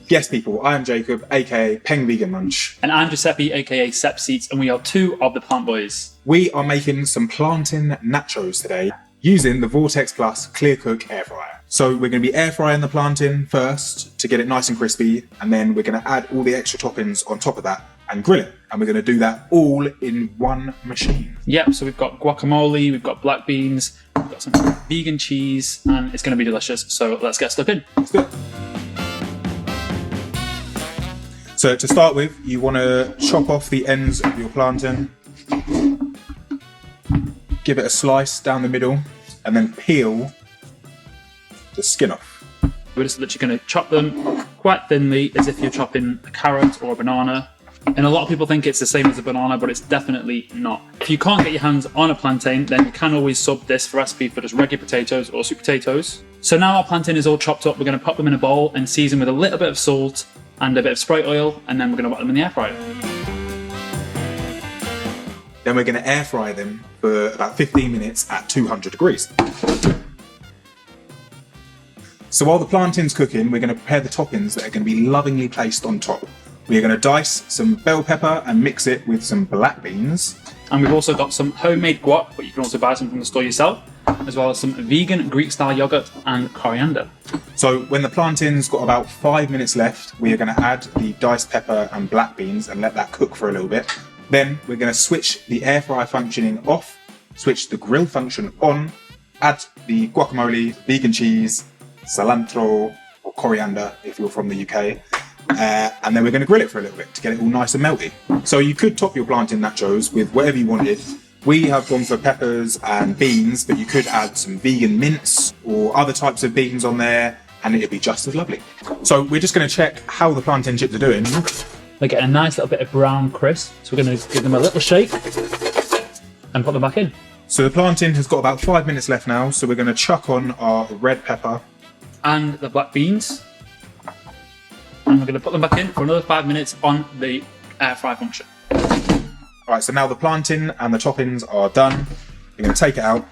Yes, people, I am Jacob, aka PengVeganMunch. And I'm Giuseppe, aka Sep Seats, and we are two of the Plant Boys. We are making some Plantain Nachos today using the Vortex Plus Clear Cook Air Fryer. So we're going to be air frying the plantain first to get it nice and crispy, and then we're going to add all the extra toppings on top of that and grill it. And we're going to do that all in one machine. Yep, so we've got guacamole, we've got black beans, we've got some vegan cheese, and it's going to be delicious. So let's get stuck in. Let's do it. So to start with, you want to chop off the ends of your plantain, give it a slice down the middle, and then peel the skin off. We're just literally going to chop them quite thinly, as if you're chopping a carrot or a banana. And a lot of people think it's the same as a banana, but it's definitely not. If you can't get your hands on a plantain, then you can always sub this recipe for just regular potatoes or sweet potatoes. So now our plantain is all chopped up, we're going to pop them in a bowl and season with a little bit of salt and a bit of Sprite oil, and then we're going to whack them in the air fryer. Then we're going to air fry them for about 15 minutes at 200 degrees. So while the plantain's cooking, we're going to prepare the toppings that are going to be lovingly placed on top. We're going to dice some bell pepper and mix it with some black beans. And we've also got some homemade guac, but you can also buy some from the store yourself, as well as some vegan Greek-style yogurt and coriander. So when the plantain's got about 5 minutes left, we are going to add the diced pepper and black beans and let that cook for a little bit. Then we're going to switch the air fryer functioning off, switch the grill function on, add the guacamole, vegan cheese, cilantro or coriander if you're from the UK, and then we're going to grill it for a little bit to get it all nice and melty. So you could top your plantain nachos with whatever you wanted. We have gone for peppers and beans, but you could add some vegan mince or other types of beans on there, and it'd be just as lovely. So we're just going to check how the plantain chips are doing. They're getting a nice little bit of brown crisp, so we're going to give them a little shake and put them back in. So the plantain has got about 5 minutes left now, so we're going to chuck on our red pepper and the black beans, and we're going to put them back in for another 5 minutes on the air fry function. Alright, so now the plantain and the toppings are done. We're going to take it out.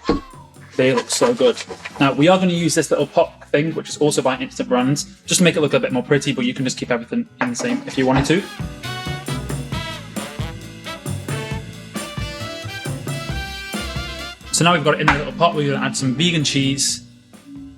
They look so good. Now, we are going to use this little pot thing, which is also by Instant Brands, just to make it look a bit more pretty, but you can just keep everything in the same if you wanted to. So now we've got it in a little pot, we're going to add some vegan cheese,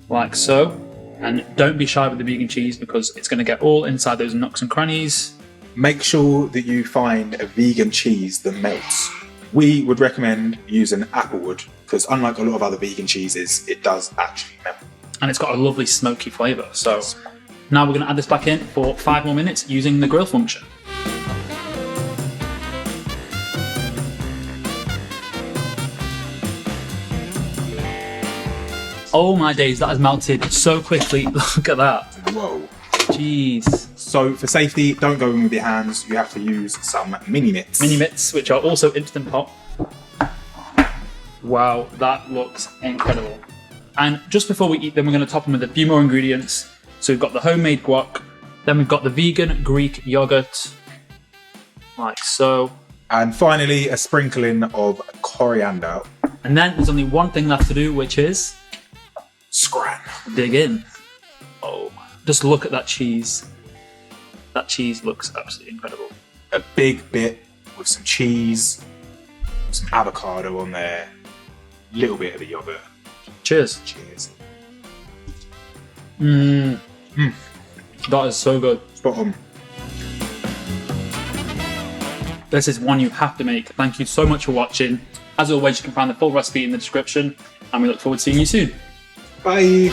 like so. And don't be shy with the vegan cheese because it's going to get all inside those nooks and crannies. Make sure that you find a vegan cheese that melts. We would recommend using Applewood because unlike a lot of other vegan cheeses, it does actually melt. And it's got a lovely smoky flavour. So now we're going to add this back in for 5 more minutes using the grill function. Oh my days, that has melted so quickly. Look at that. Whoa. Jeez. So for safety, don't go in with your hands. You have to use some mini mitts. Mini mitts, which are also Instant Pot. Wow, that looks incredible. And just before we eat them, we're going to top them with a few more ingredients. So we've got the homemade guac, then we've got the vegan Greek yogurt, like so. And finally, a sprinkling of coriander. And then there's only one thing left to do, which is scran. Dig in. Oh, just look at that cheese. That cheese looks absolutely incredible. A big bit with some cheese, some avocado on there, a little bit of the yogurt. Cheers. Cheers. That is so good. Spot on. This is one you have to make. Thank you so much for watching. As always, you can find the full recipe in the description, and we look forward to seeing you soon. Bye.